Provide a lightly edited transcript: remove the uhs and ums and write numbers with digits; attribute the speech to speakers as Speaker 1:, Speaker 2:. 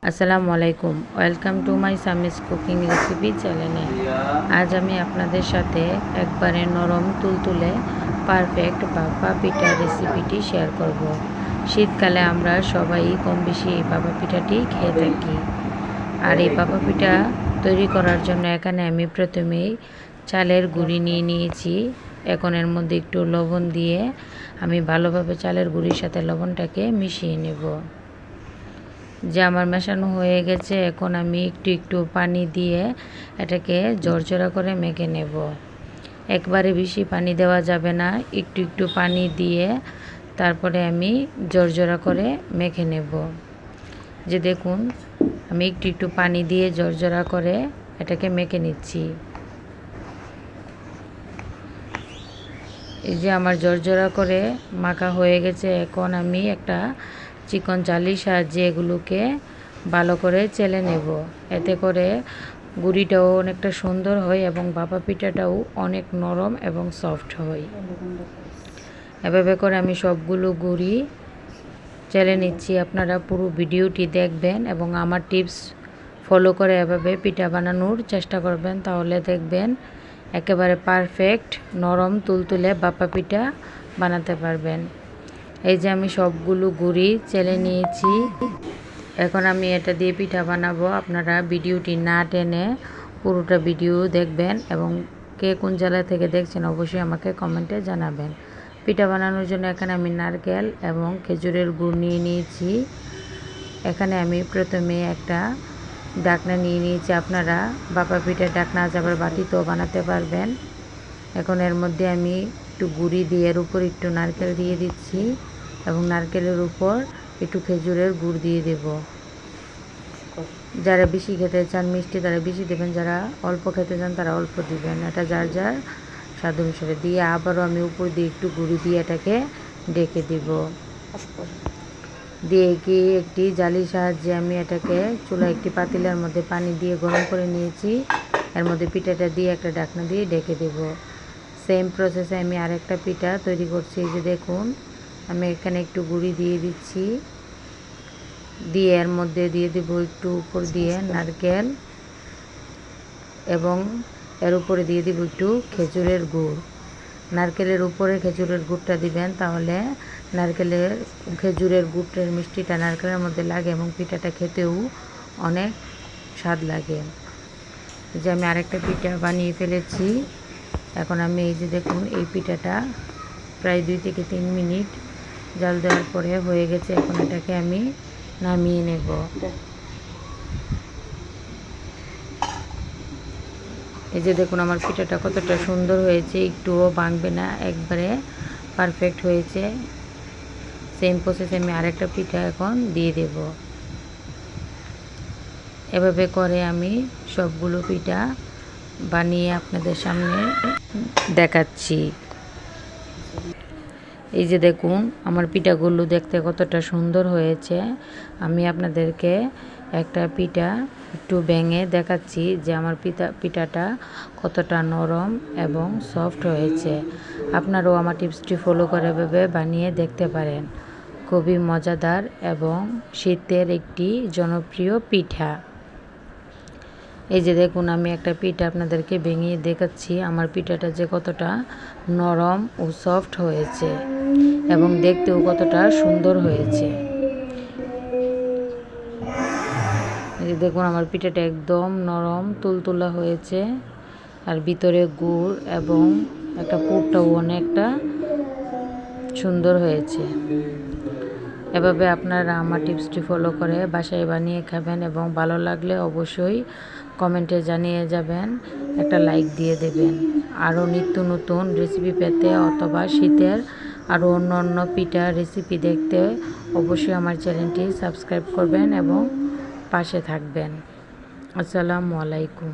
Speaker 1: আসসালামু আলাইকুম, welcome to my সামিস cooking recipe চ্যানেলে। আজ আমি আপনাদের সাথে একবারে নরম তুলতুলে পারফেক্ট ভাপা পিঠা রেসিপিটি শেয়ার করব। শীতকালে আমরা সবাই কম বেশি এই ভাপা পিঠাটি খেয়ে থাকি। আর এই ভাপা পিঠা তৈরি করার জন্য এখানে আমি প্রথমেই চালের গুঁড়ি নিয়ে নিয়েছি। এখন এর মধ্যে একটু লবণ দিয়ে আমি ভালোভাবে চালের গুঁড়ির সাথে লবণটাকে মিশিয়ে নেব। যে আমার মেশানো হয়ে গেছে, এখন আমি একটু একটু পানি দিয়ে এটাকে ঝরঝরা করে মেখে নেব। একবারে বেশি পানি দেওয়া যাবে না, একটু একটু পানি দিয়ে তারপরে আমি ঝরঝরা করে মেখে নেব। যে দেখুন, আমি একটু একটু পানি দিয়ে ঝরঝরা করে এটাকে মেখে নিচ্ছি। এই যে আমার ঝরঝরা করে মাখা হয়ে গেছে। এখন আমি একটা চিকন জালির সাহায্যে এগুলোকে ভালো করে চেলে নেব। এতে করে গুঁড়িটাও অনেকটা সুন্দর হয় এবং ভাপা পিঠাটাও অনেক নরম এবং সফট হয়। এভাবে করে আমি সবগুলো গুঁড়ি চেলে নিচ্ছি। আপনারা পুরো ভিডিওটি দেখবেন এবং আমার টিপস ফলো করে এভাবে পিঠা বানানোর চেষ্টা করবেন, তাহলে দেখবেন একেবারে পারফেক্ট নরম তুলতুলে ভাপা পিঠা বানাতে পারবেন। এই যে আমি সবগুলো গুঁড়ি চেলে নিয়েছি। এখন আমি এটা দিয়ে পিঠা বানাবো। আপনারা ভিডিওটি না টেনে পুরোটা ভিডিও দেখবেন এবং কে কোন জেলা থেকে দেখছেন অবশ্যই আমাকে কমেন্টে জানাবেন। পিঠা বানানোর জন্য এখানে আমি নারকেল এবং খেজুরের গুড় নিয়ে নিয়েছি। এখানে আমি প্রথমে একটা ডাকনা নিয়ে নিয়েছি। আপনারা ভাপা পিঠার ডাকনা আবার বাটিতেও বানাতে পারবেন। এখন এর মধ্যে আমি একটু গুঁড়ি দিয়ে এর উপর একটু নারকেল দিয়ে দিচ্ছি এবং নারকেলের উপর একটু খেজুরের গুড় দিয়ে দেব। যারা বেশি খেতে চান মিষ্টি তারা বেশি দেবেন, যারা অল্প খেতে চান তারা অল্প দিবেন। এটা যার যার স্বাদ অনুসারে দিয়ে আবারও আমি উপর দিয়ে একটু গুঁড়ি দিয়ে এটাকে ডেকে দিব। দিয়ে কি একটি জালির সাহায্যে আমি এটাকে চুলা একটি পাতিলের মধ্যে পানি দিয়ে গরম করে নিয়েছি। এর মধ্যে পিঠাটা দিয়ে একটা ঢাকনা দিয়ে ডেকে দেব। সেম প্রসেসে আমি আরেকটা পিঠা তৈরি করছি। এই যে দেখুন, আমি এখানে একটু গুঁড়ি দিয়ে দিচ্ছি, দিয়ে এর মধ্যে দিয়ে দেবো একটু উপর দিয়ে নারকেল এবং এর উপরে দিয়ে দেবো একটু খেজুরের গুড়। নারকেলের উপরে খেজুরের গুড়টা দিবেন, তাহলে নারকেলের খেজুরের গুড়ের মিষ্টিটা নারকেলের মধ্যে লাগে এবং পিঠাটা খেতেও অনেক স্বাদ লাগে। যে আমি আরেকটা পিঠা বানিয়ে ফেলেছি। এখন আমি এই যে দেখুন, এই পিঠাটা প্রায় 2 থেকে 3 মিনিট জাল দেওয়ার পরে হয়ে গেছে। এখন এটাকে আমি নামিয়ে নেব। এই যে দেখুন আমার পিঠাটা কতটা সুন্দর হয়েছে, একটুও ভাঙবে না, একবারে পারফেক্ট হয়েছে। সেম প্রসেসে আমি আরেকটা পিঠা এখন দিয়ে দেব। এভাবে করে আমি সবগুলো পিঠা বানিয়ে আপনাদের সামনে দেখাচ্ছি। এই যে দেখুন আমার পিঠাগুলো দেখতে কতটা সুন্দর হয়েছে। আমি আপনাদেরকে একটা পিঠা একটু ভেঙে দেখাচ্ছি যে আমার পিঠাটা কতটা নরম এবং সফট হয়েছে। আপনারাও আমার টিপসটি ফলো করে এভাবে বানিয়ে দেখতে পারেন। খুবই মজাদার এবং শীতের একটি জনপ্রিয় পিঠা। এই যে দেখুন আমি একটা পিঠা আপনাদেরকে ভেঙে দেখাচ্ছি। আমার পিঠাটা যে কতটা নরম ও সফট হয়েছে এবং দেখতেও কতটা সুন্দর হয়েছে। এই যে দেখুন আমার পিঠাটা একদম নরম তুলতুলা হয়েছে আর ভিতরে গুড় এবং একটা পুরটাও অনেকটা সুন্দর হয়েছে। এভাবে আপনারা আমার টিপসটি ফলো করে বাসায় বানিয়ে খাবেন এবং ভালো লাগলে অবশ্যই কমেন্টে জানিয়ে যাবেন, একটা লাইক দিয়ে দেবেন। আরও নিত্য নতুন রেসিপি পেতে অথবা শীতের আরও অন্য অন্য পিঠা রেসিপি দেখতে অবশ্যই আমার চ্যানেলটি সাবস্ক্রাইব করবেন এবং পাশে থাকবেন। আসসালামু আলাইকুম।